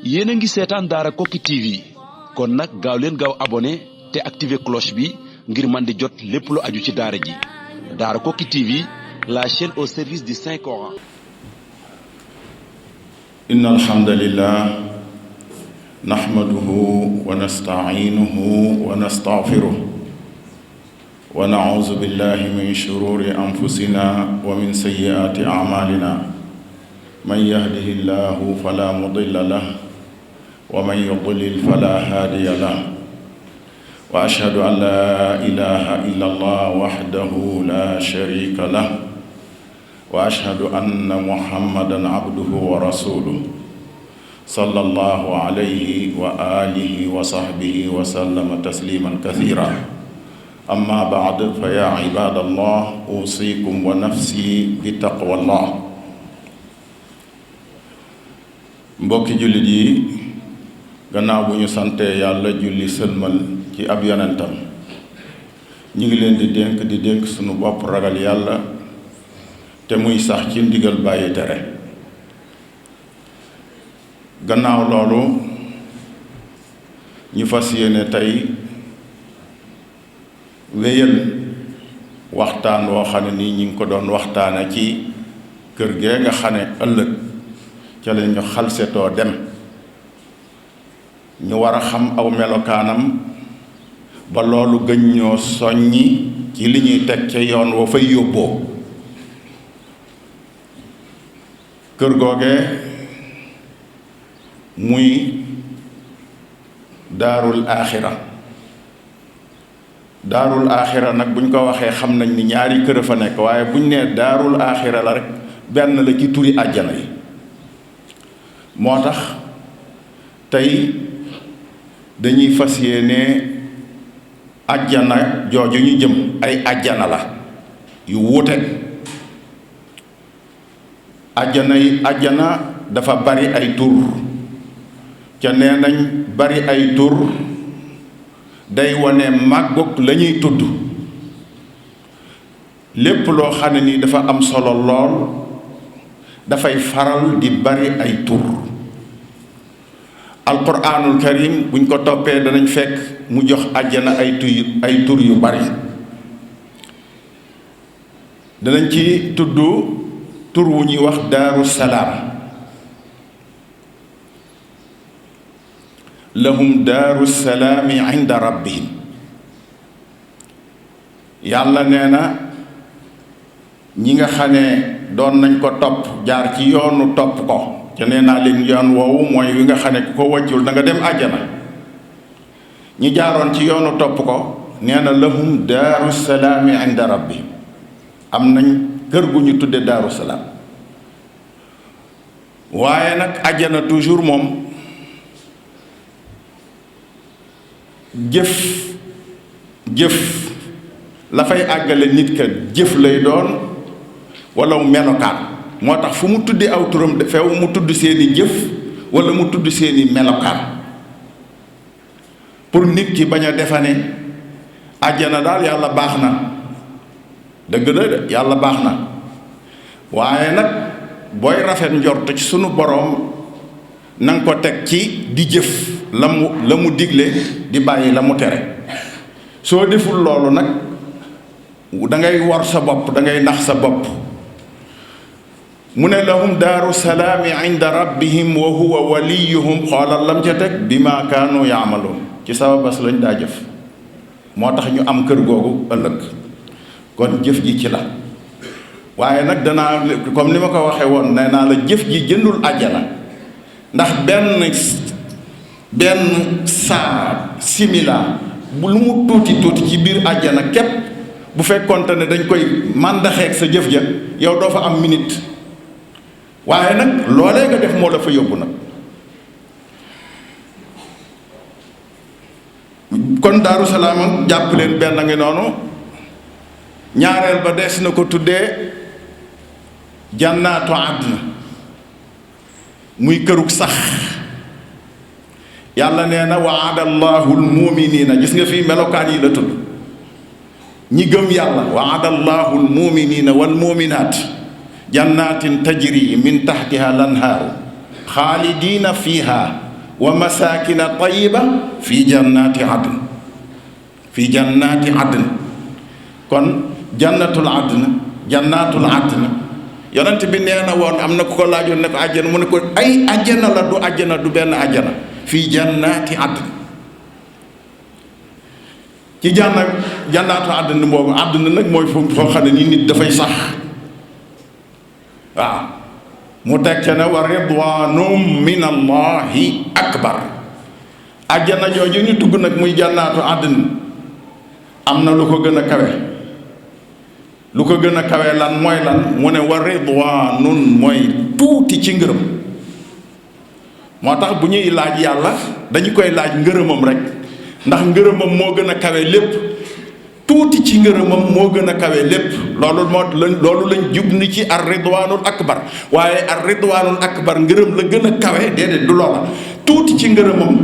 yéen a ngi seetaan Daara Koki TV kon nag gaaw leen gaaw abonné te activer cloche bi ngir man di jot lépp lu aju ci daara ji Daara Koki TV la chaîne au service du Saint Coran. Inna alhamdulillah nahmaduhu wa nasta'inuhu wa nastaghfiruh wa na'udhu billahi min shururi anfusina wa min sayyiati a'malina man yahdihillahu fala mudilla lahu wa man yudlil fala hadiya lahu wa ashhadu an la ilaha illa Allah wahdahu la sharika lahu wa ashhadu anna muhammadan abduhu wa rasuluhu sallallahu alayhi wa alihi wa sahbihi wa sallama tasliman kathira amma ba'd fa ya ibadallah usikum wa nafsi bi taqwallah. mbokki jullit yi gannaaw bu ñu santee yàlla julli sëlmal ci ab yonentam ñu ngi leen di dénk sunu bopp ragal yàlla te muy sax ci ndigal bàyyi tere. gannaaw loolu ñu fas yéene tey wéyal waxtaan woo xam ne nii ñi ngi ko doon waxtaane ci kër gee nga xam ne ëllëg ca la ñu xalsetoo dem ñu war a xam aw melokaanam ba loolu gën ñoo soññi ci li ñuy teg ca yoon wa fay yóbboo. kër googee muy daarul aaxira nag buñ ko waxee xam nañ ni ñaari kër a fa nekk waaye buñ nee daarul aaxira la rek benn la ci turi àjjana yi. moo tax tey dañuy fas yéene àjjana jooju ñu jëm ay àjjana la yu wuute. àjjana dafa bari ay tur ca nee nañ bari ay tur day wane màggug la ñuy tudd. lépp loo xam ne ni dafa am solo lool dafay faral di bari ay tur. alquranul karim buñ ko toppee danañ fekk mu jox àjjana ay tur yu bari. danañ ci tudd tur wu ñuy wax daaru salaam. lahum daaru salaami inda rabbihim. yàlla nee na ñi nga xam ne doon nañ ko topp jaar ci yoonu topp ko ca nee naa leen yoon woowu mooy wi nga xam ne ku ko wàccul da nga dem àjjana. ñi jaaroon ci yoonu topp ko nee na lahum daaru salaami inda rabbihim am nañ kër gu ñu tudde daaru salaam. waaye nag àjjana toujours moom jëf la fay àggale nit ka jëf lay doon wala mu melokaan. moo tax fu mu tuddi aw turam feew mu tudd seeni jëf wala mu tudd seeni melokaan pour nit ki bañ a defane àjjana daal yàlla baax na. dëgg la de yàlla baax na waaye nag booy rafet njort ci sunu boroom nanga ko teg ci di jëf la mu digle di bàyyi la mu tere. soo deful loolu nag dangay war sa bopp dangay nax sa bopp. mu ne lahum daaru salaami inda rabbihim wa huwa waliyuhum xoolal lam ca teg bima kaanu yaamaloon ci sababas lañ daa jëf moo tax ñu am kër googu ëllëg. kon jëf ji ci la waaye nag danaa comme ni ma ko waxee woon nee naa la jëf ji jëndul àjjana ndax benn saa simila bu lu mu tuuti ci biir àjjana képp bu fekkonte ne dañ koy màndaxeeg sa jëf ja yow doo fa am minute. waaye nag loolee nga def moo la fa yóbbu nag. kon daaru salaam jàpp leen benn ngi noonu. ñaareel ba des na ko tuddee jannaatu àdduna muy kërug sax. yàlla nee na waada allahu almuminina gis nga fii melokaan yi la tudd ñi gëm yàlla waada allahu almuminina walmuminaat jannatin tajri min tahtiha lanhaaru xaalidina fiha wa masakina tayiba fi jannati adn kon jannatul adn yonent bi nee na woon am na ku ko laajoon ne ko àjjana mu ne ko ay àjjana la du àjjana du benn àjjana fii jannati adn ci jannaatu àddina boobu àddina nag mooy foo xam ne ni nit dafay sax waaw mu teg ca ne wa ridwanum min allahi akbar àjjana jooju ñu dugg nag muy jannaatu àddina am na lu ko gën a kawe lu ko gën a kawe lan mooy lan mu ne wa ridwanun mooy tuuti ci ngërëm moo tax bu ñuy laaj yàlla dañu koy laaj ngërëmam rek ndax ngërëmam moo gën a kawe lépp tuuti ci ngërëmam moo gën a kawe lépp loolu lañ jubni ci ar ridwanul akbar waaye ar ridwanul akbar ngërëm la gën a kawe déedéet du loola tuuti ci ngërëmam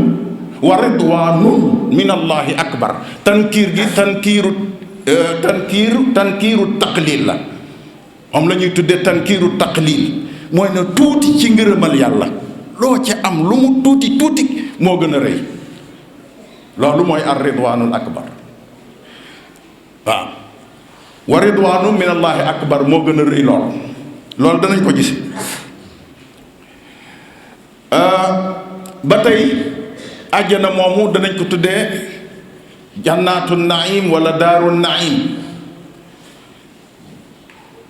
wa ridwanun min allahi akbar tankiir gi tankiiru taqlil la moom la ñuy tuddee tankiiru taqlil mooy ne tuuti ci ngërëmal yàlla loo ca am lu mu tuuti moo gën a rëy loolu mooy ar ridwanul akbar waaw wa ridwanu min allahi akbar moo gën a rëy loolu danañ ko gis ba tey àjjana moomu danañ ko tuddee jannaatu naim wala daaru naim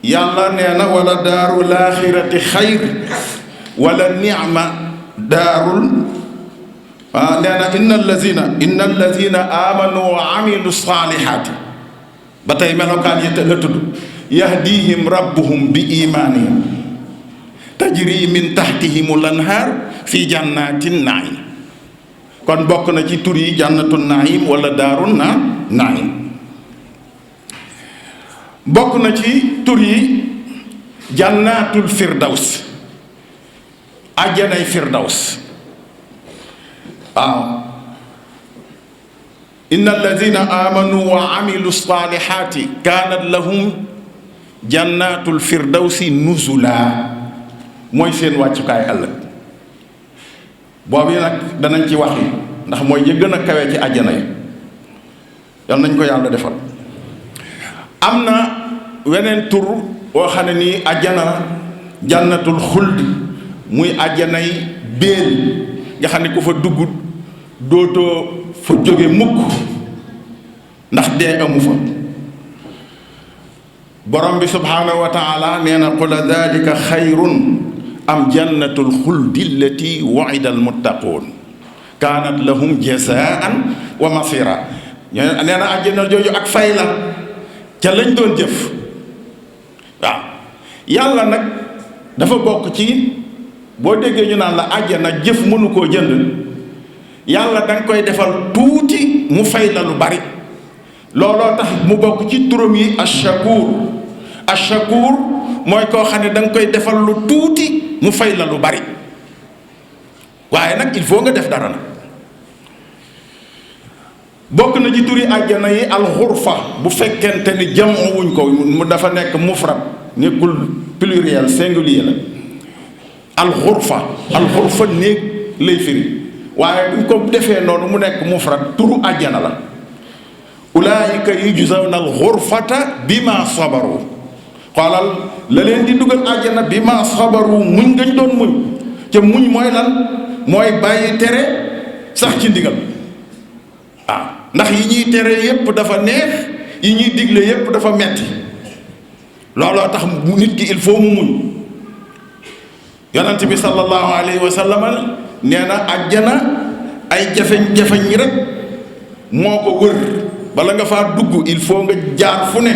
yàlla nee na wala daaru laaxirati xayr wala nicma daarul nee na inna allazina amanu wa amilu saalihaati ba tey melokaan yi te la tudd yahdihim rabbuhum bi imaanihim tajri min tahtihimul anhaar fi jannatin naim kon bokk na ci tur yi jannatu naim wala daaru naim bokk na ci tur yi jannatul firdaws àjjanay firdaws waaw inna alladina amanu wa amilu salihati kaanat lahum jannatul firdawsi nuzula mooy seen wàccukaay ëllëg boobu nag danañ ci wax yi ndax mooy ñi gën a kawe ci àjjana yi yal nañ ko yàlla defal am na weneen tur boo xam ne nii àjjana jannatul xuld muy àjjanay béel nga xam ne ku fa dugg dootoo fa jóge mukk ndax dee amu fa borom bi subhaanahu wa taala nee na qul dalika xayrun am jannatul xuldi allati waida almuttaquun kaanat lahum jazaan wa masira nee na àjjana jooju ak fay la ca lañ doon jëf waaw yàlla nag dafa bokk ci boo déggee ñu naan la àjjana jëf mënu koo jënd yàlla danga koy defal tuuti mu fay la lu bari looloo tax mu bokk ci turam yi ashakur mooy koo xam ne danga koy defal lu tuuti mu fay la lu bari waaye nag il faut nga def dara nag bokk na ci turi àjjana yi alxurfa bu fekkente ni jamu wuñ ko mu dafa nekk mufrad nekkul pluriel singulier la alxurfa néeg lay firi waaye buñ ko defee noonu mu nekk mufrad turu àjjana la ulaayika yujzawna alxurfata bima sabaru xoolal la leen di dugal àjjana bima sabaru muñ ngañ doon muñ ca muñ mooy lan mooy bàyyi tere sax ci ndigal waaw ndax yi ñuy tere yépp dafa neex yi ñuy digle yépp dafa metti looloo tax nit ki il faut mu muñ yonent bi sallallahu alayhi wa sallam nee na àjjana ay jafeñ-jafeñ yi rek moo ko wër bala nga faa dugg il faut nga jaar fu ne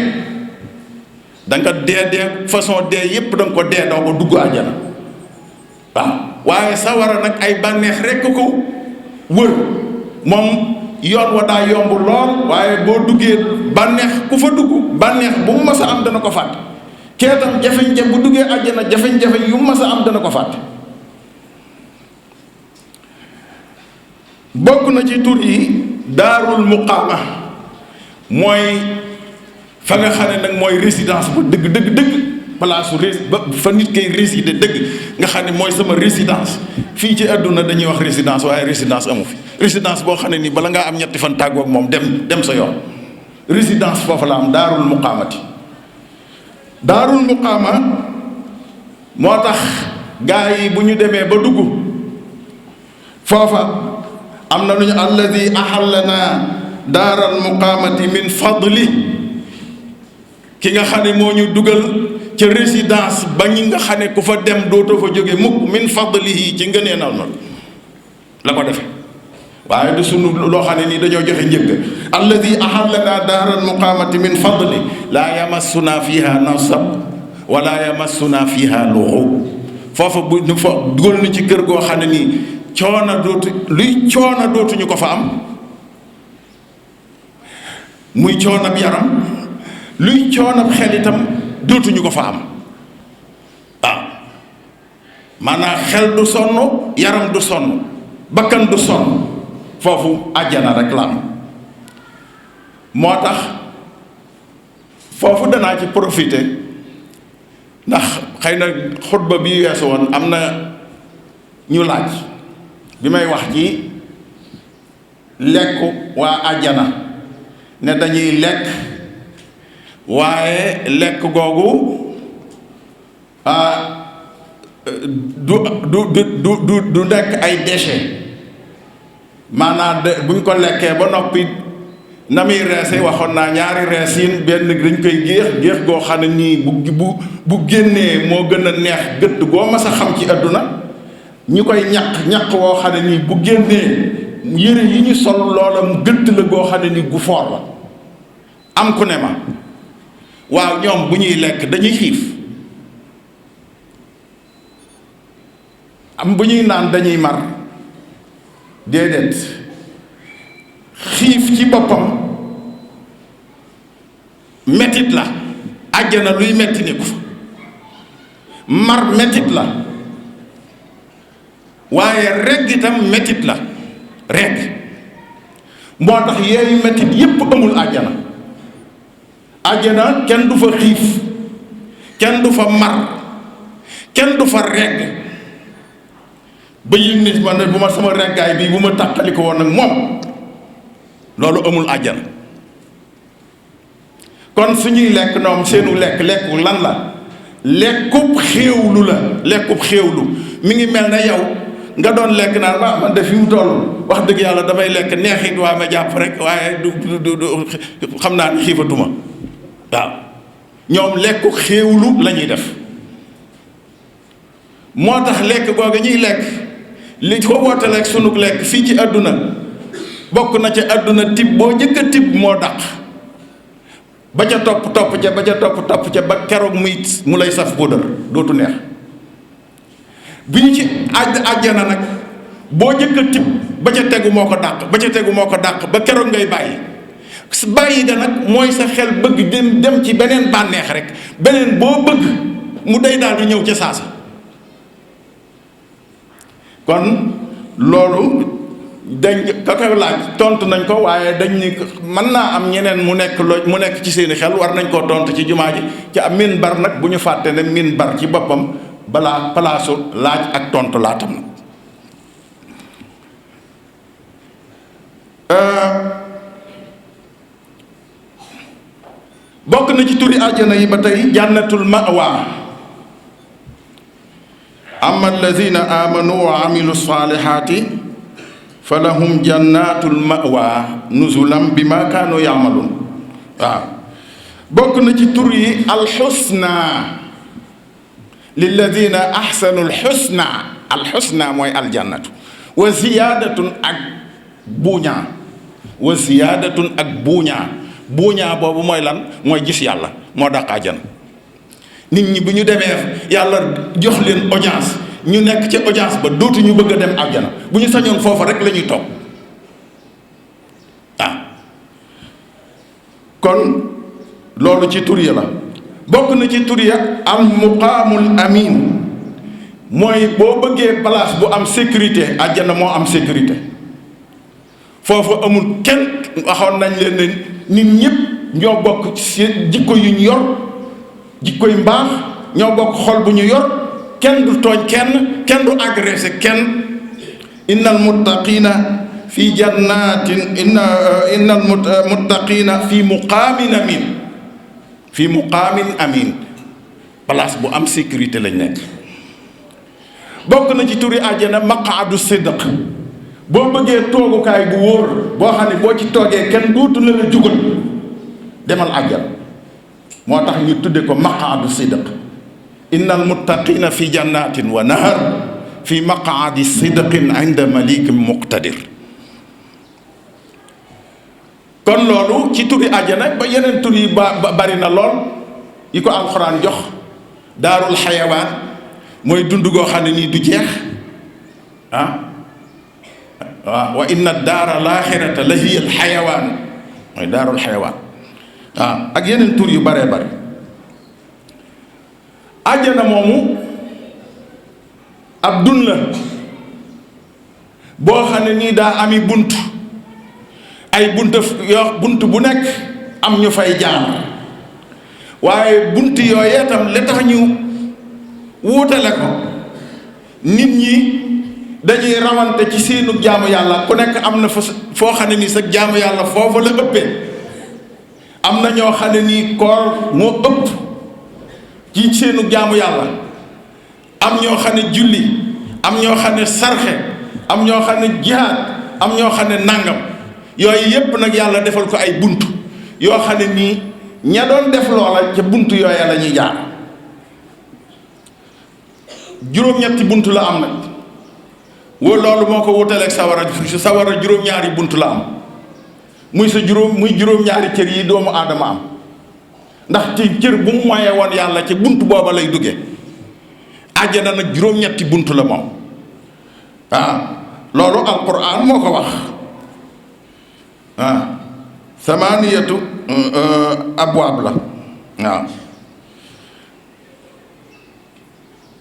da nga dee façon dee yépp da nga ko dee doo ko dugg àjjana waaw waaye sawara nag ay bànneex rekk ko wër moom yoon wa daa yomb lool waaye boo duggee bànneex ku fa dugg bànneex bu mu mas a am dana ko fàtte keetam jafeñ-jafeñ bu duggee àjjana jafeñ-jafeñ yu mu mas a am dana ko fàtte bokk na ci tur yi daarul muqaama mooy fa nga xam ne nag mooy résidence bu dëgg place ba fa nit koy résider dëgg nga xam ne mooy sama résidence fii ci àdduna dañuy wax résidence waaye résidence amu fi résidence boo xam ne nii bala ngaa am ñetti fan tàggoog moom dem sa yoon résidence foofu la am daarul muqaamati daarul muqaama moo tax gaa yi bu ñu demee ba dugg foofa am na lu ñu alladi ahallana daaral muqaamati min fadli ki nga xam ne moo ñu dugal ca résidence ba ñi nga xam ne ku fa dem dootoo fa jóge mukk min fadlihi ci ngëneenal na la ko defe waaye du sunu loo xam ne nii dañoo joxe njëgg alladi ahallana daaral muqaamati min fadli laa yamassuna fiha nasab wala yamassuna fiha luxu foofa bu ñu fa dugal nu ci kër goo xam ne nii luy coona dootuñu ko fa am muy coonab yaram luy coonab xel itam dootuñu ko fa am waaw maanaam xel du sonn yaram du sonn bakkan du sonn foofu àjjana rek la am moo tax foofu danaa ci profiter ndax xëy na xutba bi weesu woon am na ñu laaj bi may wax ci lekku waa àjjana ne dañuy lekk waaye lekk googu du nekk ay déchets maanaam buñ ko lekkee ba noppi na muy reese waxoon naa ñaari rees yi benn dañ koy géex goo xam ne nii bu génnee moo gën a neex gëtt goo mas a xam ci àdduna ñi koy ñaq woo xam ne nii bu génnee yére yi ñu sol loola mu gëtt la goo xam ne nii gu foor la am ku ne ma waaw ñoom bu ñuy lekk dañuy xiif am bu ñuy naan dañuy mar déedéet xiif ci boppam metit la àjjana luy metti ni ko fa mar metit la waaye regg itam metit la regg moo tax yooyu metit yépp amul àjjana àjjana kenn du fa xiif kenn du fa mar kenn du fa regg ba yëg nit ma ne bu ma sama reggaay bi bu ma tàqali ko woon nag moom loolu amul àjjana kon suñuy lekk ñoom seenu lekku lan la lekkub xéewlu la lekkub xéewlu mi ngi mel ne yow nga doon lekk naan ma man de fi mu toll wax dëgg yàlla damay lekk neexit waa ma jàpp rek waaye du xam naa ne xiifatuma waaw ñoom lekku xéewlu la ñuy def moo tax lekk googu ñuy lekk li ko wootaleeg sunu lekk fii ci àdduna bokk na ca àdduna tib boo njëkk a tib moo dàq ba ca topp ca ba ca topp ca ba keroog mu lay saf puudar dootu neex bi ñu ci àjjana nag boo njëkk a tib ba ca tegu moo ko dàq ba keroog ngay bàyyi ga nag mooy sa xel bëgg dem ci beneen bànneex rek beneen boo bëgg mu day daal di ñëw ca saasa kon loolu dañ ka ko laaj tontu nañ ko waaye dañ ni mën naa am ñeneen mu nekk ci seeni xel war nañ koo tontu ci jumaa ji ci am minbar nag bu ñu fàtte ne minbar ci boppam balaa palaasu laaj ak tontu laatam na bokk na ci turi àjjana yi ba tey jànnatul ma'wa amma alladina amanu wa amilu salihati fa lahum jannatul ma'wa nuzulan bima kaanu ya'malun waaw bokk na ci tur yi alxusna lilladina ahsanu alxusna mooy aljannatu wa ziyaadatun ak buuñaa buuñaa boobu mooy lan mooy gis yàlla moo dàq àjjana nit ñi bu ñu demee yàlla jox leen audience ñu nekk ci audience ba dootuñu bëgg a dem àjjana bu ñu sañoon foofa rek la ñuy toog kon loolu ci tur ya la bokk na ci tur ya al muqaamul amin mooy boo bëggee place bu am sécurité àjjana moo am sécurité foofu amul kenn waxoon nañ leen ne nit ñëpp ñoo bokk ci jikko yu ñu yor jikkoy mbaax ñoo bokk xol bu ñu yor kenn du tooñ kenn du agressé kenn innal muttaqina fi jannatin innal muttaqina fi muqaamin amin place bu am sécurité lañ nekk. bokk na ci turi àjjana maqaadu sidq boo bëggee toogukaay bu wóor boo xam ne boo ci toogee kenn dootu la jugal demal àjjana moo tax ñu tudde ko maqaadu sidq innal muttaqina fi jannatin wa nahar fi maqaadi sidqin inda malikin muqtadir. kon loolu ci turi àjjana ba yeneen tur yi bari na lool yi ko alxuraan jox. daarul xayawaan mooy dund goo xam ne nii du jeex waaw wa inna daara laaxirata la hiya al xayawaan mooy daarul xayawaan waaw ak yeneen tur yu baree bari. àjjana moomu ab dun la boo xam ne nii daa ami bunt ay bunt bu nekk am ñu fay jaar waaye bunt yooyee tam li tax ñu wuutale ko nit ñi dañuy rawante ci seenu jaamu yàlla ku nekk am na foo xam ne nii sa jaamu yàlla foofu la ëppee am na ñoo xam ne nii koor moo ëpp ci seenu jaamu yàlla am ñoo xam ne julli am ñoo xam ne sarxe am ñoo xam ne jihaad am ñoo xam ne nàngam yooyu yépp nag yàlla defal ko ay bunt yoo xam ne nii ña doon def loola ca bunt yooya la ñuy jaar juróom-ñetti bunt la am nag loolu moo ko wutaleeg sawara juróom-ñaari bunt la am muy juróom-ñaari cër yi doomu aadama am ndax ci cër bu mu moyee woon yàlla ci bunt booba lay dugge àjjana nag juróom-ñetti bunt la moom waaw loolu alquran moo ko wax waaw samaniyatu abwaab la waaw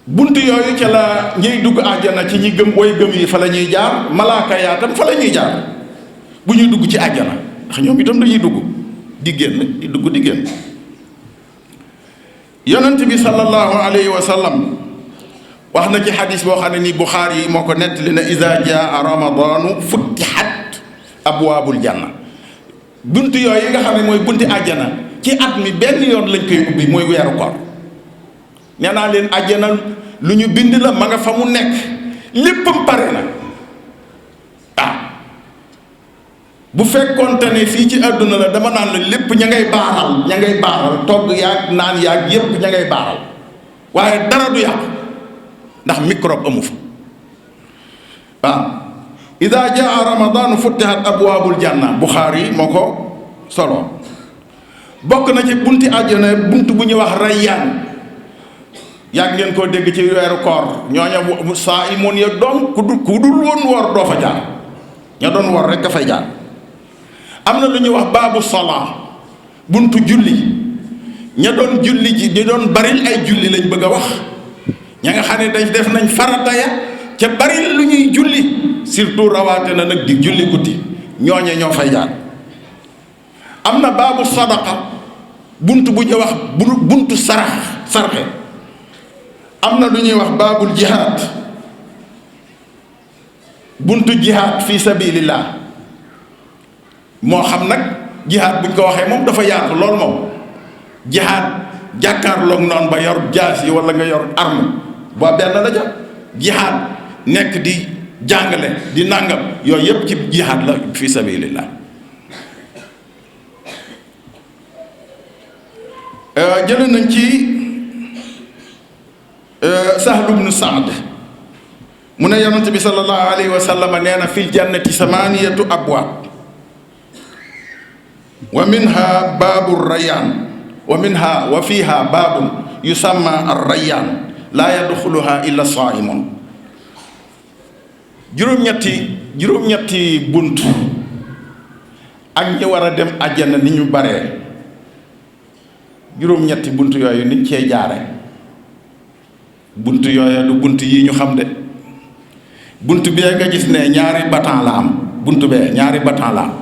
bunt yooyu ca la ñuy dugg àjjana ci ñi gëm way gëm yi fa la ñuy jaar malaaka yaa tam fa la ñuy jaar bu ñuy dugg ci àjjana ndax ñoom itam dañuy dugg di génn di dugg di génn. yonent bi sallallahu alayhi wa sallam wax na ci xadis boo xam ne nii Buxaari yi moo ko nettali na iza jaa ramadaanu futtihat abwaabul janna bunt yooyu nga xam ne mooy bunti àjjana ci at mi benn yoon lañ koy ubbi mooy weeru koor nee naa leen àjjana lu ñu bind la ma nga fa mu nekk léppam pare na bu fekkoonte ne fii ci àdduna la dama naan la lépp ña ngay baaral togg yaag naan yaag yépp ña ngay baaral waaye dara du yàqu ndax microbe amu fa waaw ida jaa ramadaanu futtihat abwaabul janna Buxaari moo ko solo bokk na ci bunti àjjana bunt bu ñuy wax rayyaan yàgg ngeen koo dégg ci weeru koor ñooña saa imoon ya doon ku dul woon woor doo fa jaar ña doon woor rek a fay jaar am na lu ñuy wax baabu salaa buntu julli ña doon julli ji di doon baril ay julli lañ bëgg a wax ña nga xam ne dañ def nañ farata ya ca baril lu ñuy julli surtout rawaate na nag di julli guddi ñooñe ñoo fay jaar am na baabu sadaqa bunt bu ñuy wax buntu sarxe am na lu ñuy wax baabul jihaad buntu jihaad fi sabilillah moo xam nag jihaad buñ ko waxee moom dafa yaatu lool moom jihaad jàkkaarloog noonu ba yor jaas yi wala nga yor arme ba benn la ja jihaad nekk di jàngale di nàngam yooyu yépp ci jihaad la fi sabilillah jële nañ ci Sahl ibn Saad mu ne yonent bi sallallahu alayhi wa sallam nee na fil jannati samaniyatu abwaab wa minha baabu rayyaan wa fiiha baabun yusamma ar-rayyaan laa yadxuluha illa saa'imun juróom-ñetti bunt ak ñi war a dem àjjana ni ñu baree juróom-ñetti bunt yooyu niñ cee jaare bunt yooyu du bunt yi ñu xam de bunt bee nga gis ne ñaari batan la am bunt bee ñaari batan la am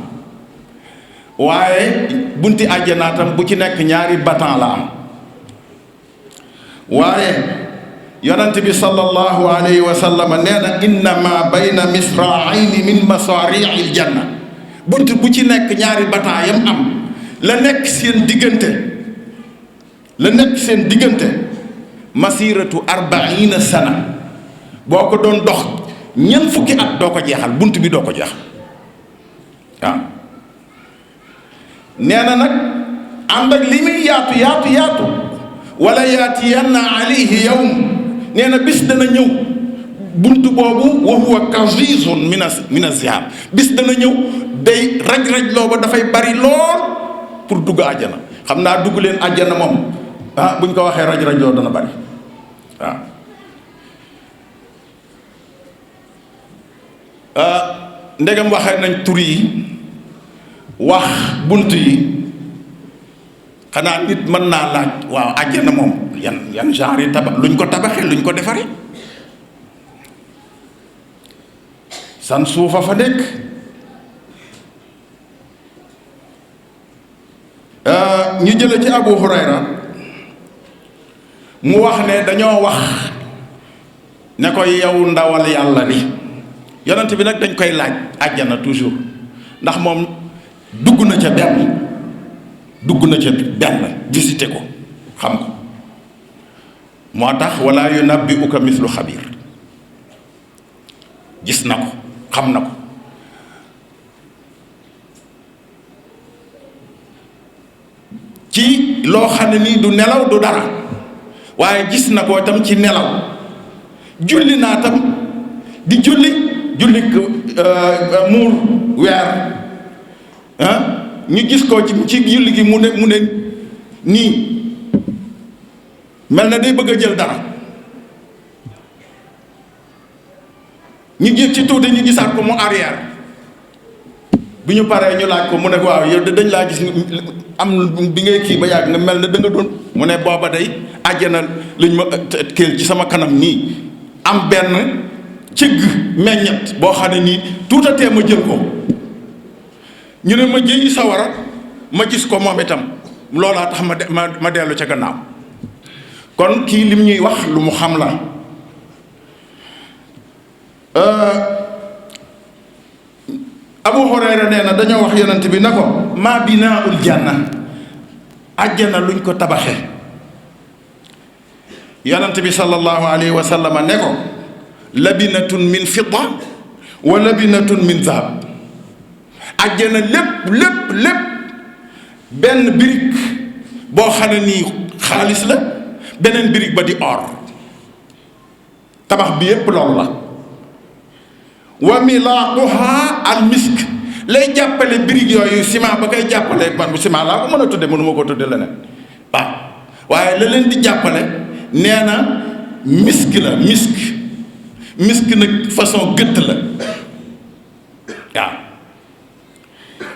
waaye bunti àjjanaatam bu ci nekk ñaari batan la am waaye yonent bi sallallahu alayhi wa sallam nee na innama bayna misraayni min masaariil janna bunt bu ci nekk ñaari bataayam am la nekk seen diggante masiratu 40 sana boo ko doon dox ñeent fukki at doo ko jeexal bunt bi doo ko jeexal waaw nee na nag ànd ak li muy yaatu wala yaatiyanna alayhi yawm nee na bis dana ñëw bunt boobu wa huwa kazizun min azihab bis dana ñëw day raj-raj looba dafay bari lool pour dugg àjjana xam naa dugg leen àjjana moom buñ ko waxee raj-raj loo dana bari waaw ndegam waxee nañ tur yi wax bunt yi xanaa nit mën naa laaj waaw àjjana moom yan genre yi tabax luñ ko tabaxee luñ ko defaree san suufa fa nekk ñu jële ci Abu Hurayra mu wax ne dañoo wax ne ko yow ndawal yàlla li yonent bi nag dañ koy laaj àjjana toujours ndax moom dugg na ca benn visité ko xam ko moo tax wala yunabbi'uka mislu xabiir gis na ko xam na ko ci loo xam ne nii du nelaw du dara waaye gis na ko tam ci nelaw julli naa tam di julli muur weer ñu gis ko ci julli gi mu ne nii mel na day bëgg a jël dara ñu gis ci tuuti ñu gisaat ko mu arrière bi ñu paree ñu laaj ko mu ne waaw yow dañ laa gis am bi ngay kii ba yàgg nga mel ne da nga doon mu ne booba day àjjana lañ ma kéel ci sama kanam nii am benn cëgg meññet boo xam ne nii tuutatee ma jël ko ñu ne ma jëyi sawara ma gis ko moom itam loolaa tax ma dellu ca gannaaw kon kii lim ñuy wax lu mu xam la Abu Hurayra nee na dañoo wax yonent bi na ko maa binaaul janna àjjana luñ ko tabaxe yonent bi sallallahu alayhi wa sallam ne ko labinatun min fidda wa labinatun min zahab àjjana lépp benn birig boo xam ne nii xaalis la beneen birig ba di or tabax bi yépp loolu la wa milaaquha al misk lay jàppale birig yooyu ciment ba koy jàppale man bu ciment laa ko mën a tudde mënuma ko tudde leneen waaw waaye la leen di jàppale nee na misk la misk nag façon gëtt la waaw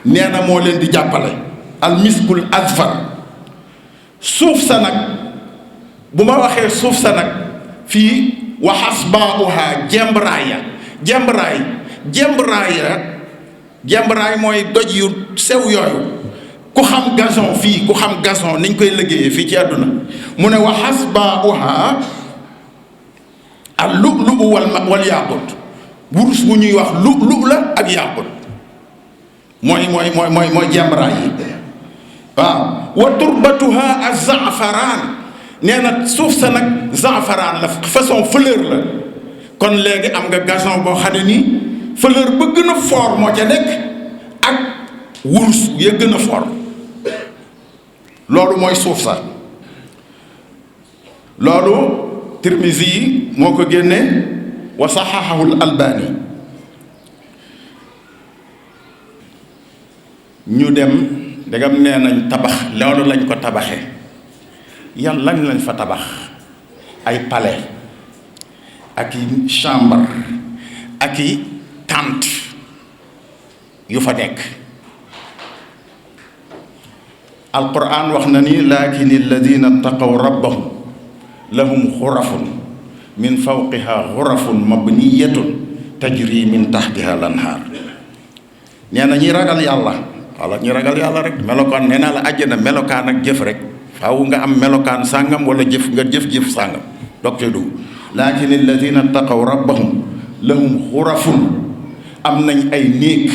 nee na moo leen di jàppale al miskul azfar suuf sa nag bu ma waxee suuf sa nag fii wa hasbaa'uha jembraay mooy doj yu sew yooyu ku xam gazon fii ku xam gazon niñ koy liggéeyee fii ci àdduna mu ne wa hasbaa'uha al lu'lu'u wal yaqut wurus bu ñuy wax lu'lu' la ak yaqut mooy jembraay yi waaw wa turbatuha az-za'faraan nee na suuf sa nag za'faraan la façon fleur la kon léegi am nga gazon boo xam ne nii fleur ba gën a fort moo ca nekk ak wurus ya gën a fort loolu mooy suuf sa loolu Tirmizi yi moo ko génne wa saxaxahul Albani ñu dem ndegam nee nañ tabax loolu lañ ko tabaxee yan lañ fa tabax ay palais ak i chambre ak i tente yu fa nekk alquran wax na ni lakin alladina taqaw rabbahum lahum xurafun min fawqiha xurafun mabniyatun tajri min taxtiha lanhaar nee na ñi ragal yàlla wala ñi ragal yàlla rek melokaan nee naa la àjjana melokaan ak jëf rek faaw nga am melokaan sàngam wala nga jëf sàngam doog cee dugg. laakin alladina taqaw rabbahum lahum xurafun am nañ ay néeg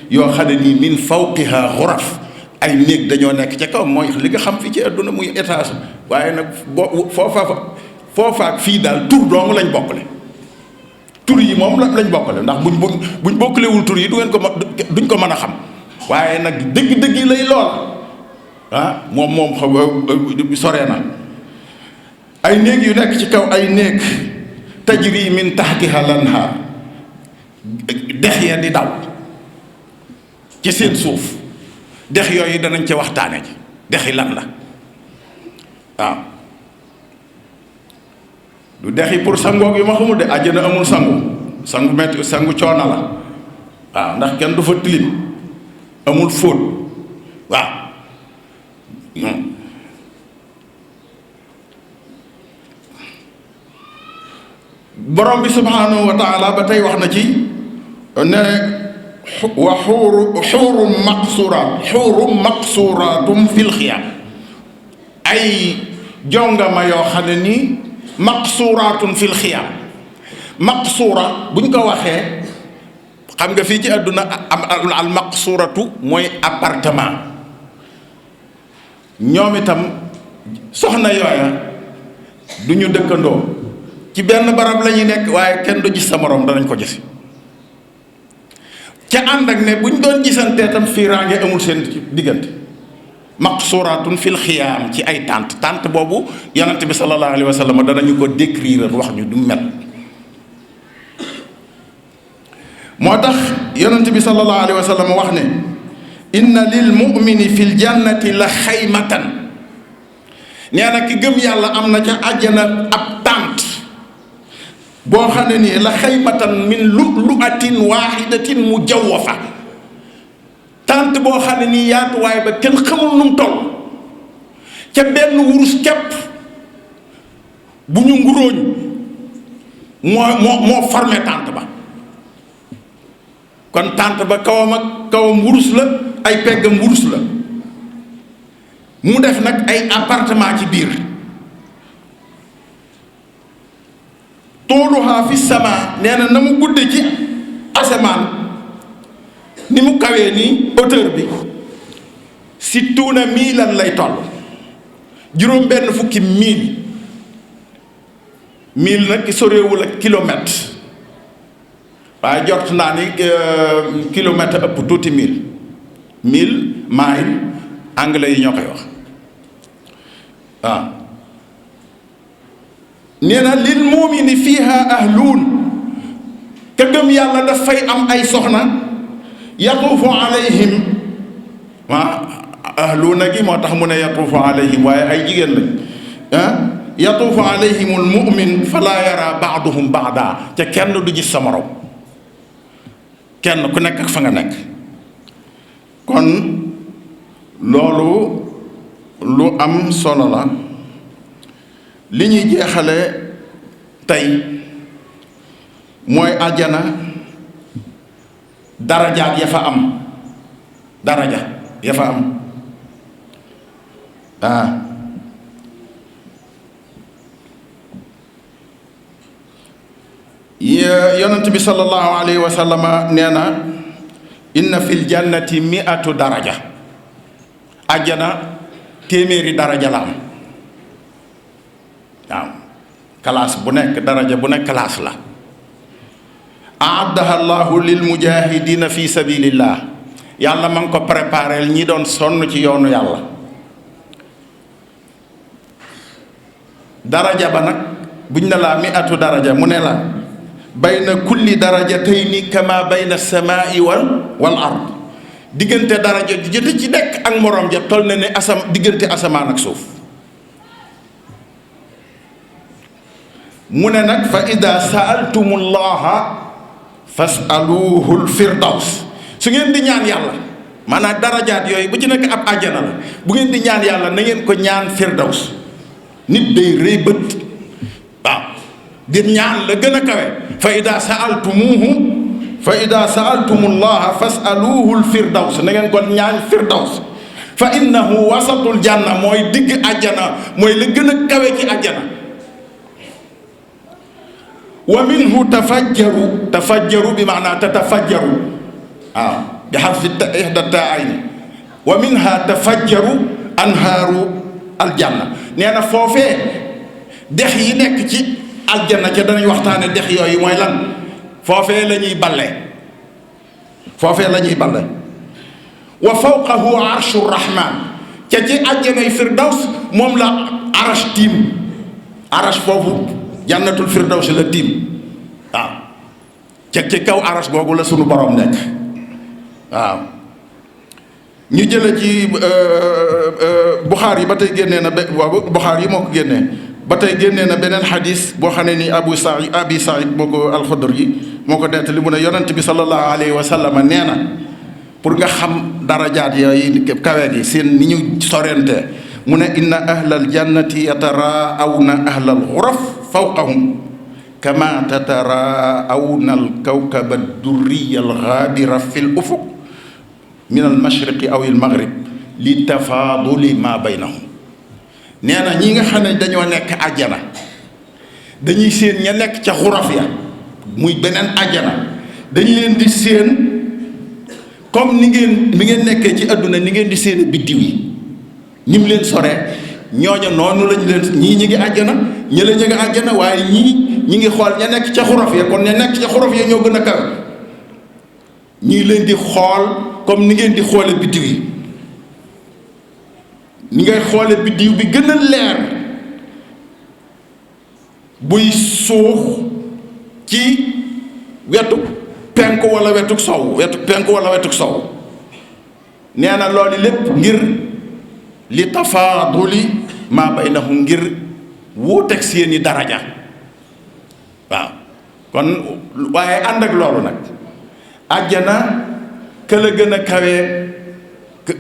yoo xam ne nii min fawqiha xuraf ay néeg dañoo nekk ca kaw mooy li nga xam fii ci àdduna muy étage waaye nag foofaak fii daal tur doomu lañ bokkale tur yi moom lañ bokkale ndax buñ bokkalewul tur yi duñ ko mën a xam waaye nag dëgg-dëgg yi lay lool moom xam soree na ay néeg yu nekk ci kaw ay néeg tajri min tahtiha lanhaar dex ya di daw ci seen suuf dex yooyu danañ ca waxtaane ji dex yi lan la waaw du dex yi pour sangoog yu ma xamul de àjjana amul sangu metti sangu coona la waaw ndax kenn du fa tilim amul fóot waaw borom bi subhanahu wa taala ba tey wax na ci ne wa xuurum maqsuratum fil xiyaam ay jongama yoo xam ne nii maqsuratun fil xiyaam maqsura buñ ko waxee xam nga fii ci àdduna am al maqsuratu mooy appartement ñoom itam soxna yooya du ñu dëkkandoo ci benn barab la ñuy nekk waaye kenn du gis sa morom danañ ko gis ca ànd ak ne buñ doon gisantee tam fiiraange amul seen diggante maqsuratun fil xiyaam ci ay tànt boobu yonent bi sallallahu alayhi wa sallam danañu ko décrire wax ñu du mel moo tax yonent bi sallallahu alayhi wa sallam wax ne inna lil mu'mini fil jannati la xaymatan nee na ki gëm yàlla am na ca àjjana ab tànt boo xam ne nii la xaymatan min lu'lu'atin waahidatin mujawwafa tànt boo xam ne nii yaatuwaay ba kenn xamul nu mu toll ca benn wurus képp bu ñu nguróoñ moo formé tànt ba kon tànt ba kawam wurus la ay peggam wurus la mu def nag ay appartement ci biir tooluhaa fi sama nee na mu gudde ci asamaan ni mu kawee nii hauteur bi sittuuna miilan lay toll juróom benn fukki miil nag sorewul ak kilomètre waaye jot naa ni kilomètre ëpp tuuti mille anglais yi ñoo koy wax waaw nee na lil mu'mini fiha ahluun ka gëm yàlla dafay am ay soxna yatuufu alayhim ahluuna gi moo tax mu ne yatuufu alayhim waaye ay jigéen lañ yatuufu alayhim al mu'min fala yara ba'duhum ba'da ca kenn du gis sa morom kenn ku nekk ak fa nga nekk kon loolu lu am solo la li ñuy jeexale tey mooy àjjana darajaat ya fa am daraja ya fa am yonent bi sallallahu alayhi wa sallama nee na inna fil jannati mi'atu daraja àjjana téeméeri daraja la am waaw classe bu nekk daraja bu nekk classe la aaddaha allahu lil mujahidina fi sabilillah yàlla ma ngi ko préparel ñi doon sonn ci yoonu yàlla daraja ba nag buñ ne laa mi'atu daraja mu ne la bayna kulli darajatayni kama bayna samaa'i wal ard diggante daraja ju jëte ci nekk ak moroom ja toll na ne diggante asamaan ak suuf mu ne nag fa ida saaltumullaha fasaluhu lfirdaws su ngeen di ñaan yàlla maanaam darajaat yooyu bu ci nekk ab àjjana la bu ngeen di ñaan yàlla na ngeen ko ñaan firdaws nit day rëy bët waaw di ñaan la gën a kawe fa ida saaltumullaha fasaluhu lfirdaws na ngeen ko ñaan firdaws fa innahu wasatul janna mooy digg àjjana mooy la gën a kawe ci àjjana. wa minhu tafajjaru bi maanaa tatafajjaru waaw bi xarfi ihda taa'ayni wa minha tafajjaru anhaaru aljanna. nee na foofee dex yi nekk ci aljanna ca danañ waxtaane dex yooyu mooy lan. foofee la ñuy balle wa fawqahu arshu rahman ca ci àjjanay firdaws moom la arash tiim. arash foofu jannatul firdaws la tiim waaw ca ci kaw arash googu la sunu borom nekk waaw. ñu jële ci Buxaari yi ba tey génnee na Buxaari yi moo ko génnee ba tey génnee na beneen xadis boo xam ne ni abi Saïd moo ko alxudri yi moo ko nettali mu ne yonent bi sallallahu alayhi wa sallam nee na pour nga xam darajaat yooyu kawe gi seen ni ñu sorente mu ne inna ahlal jannati yataraawna ahlal xuraf fawqahum kama tataraawna al kawkaba durriya al gaabira fi l ufuq min al mashriqi aw al maghrib li tafaaduli ma baynahum. nee na ñi nga xam ne dañoo nekk àjjana dañuy séen ña nekk ca xuraf ya muy beneen àjjana dañ leen di séen comme ni ngeen nekkee ci àdduna ni ngeen di séen biddiw yi ni mu leen soree ñooña noonu lañ leen ñii ñi ngi àjjana ñële ñi ngi àjjana waaye ñii ñi ngi xool ña nekk ca xuraf ya kon ña nekk ca xuraf ya ñoo gën a kawe ñii leen di xool comme ni ngeen di xoole biddiw yi ni ngay xoole biddiw bi gën a leer buy suux ci wetu penku wala wetu sow nee na loolu lépp ngir li tafaaduli maa baynahum ngir wuuteeg seeni daraja waaw. kon waaye ànd ak loolu nag àjjana ka la gën a kawe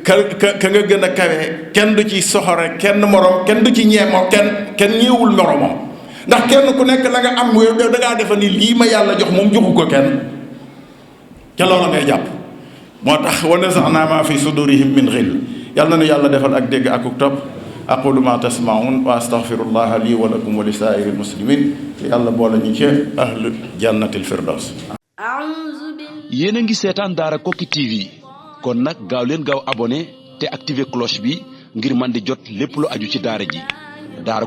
ka nga gën a kawe kenn du ci soxore kenn morom kenn du ci ñeemoo kenn ñeewul moromam ndax kenn ku nekk la nga am yow da ngaa defa ni lii ma yàlla jox moom joxu ko kenn ca loola ngay jàpp. moo tax wa nazaxnaa maa fi sudurihim min xill yàlla na nu yàlla defal ak dégg akuk topp aqulu ma tasmaun wa astaghfirullaha lii wa lakum wa li saa'iril muslimin yàlla boole ñu ci ahlu jannatil firdaws. yéen a ngi seetaan Daara Koki TV kon nag gaaw leen gaaw abonné te activer cloche bi ngir man di jot lépp lu aju ci daara ji.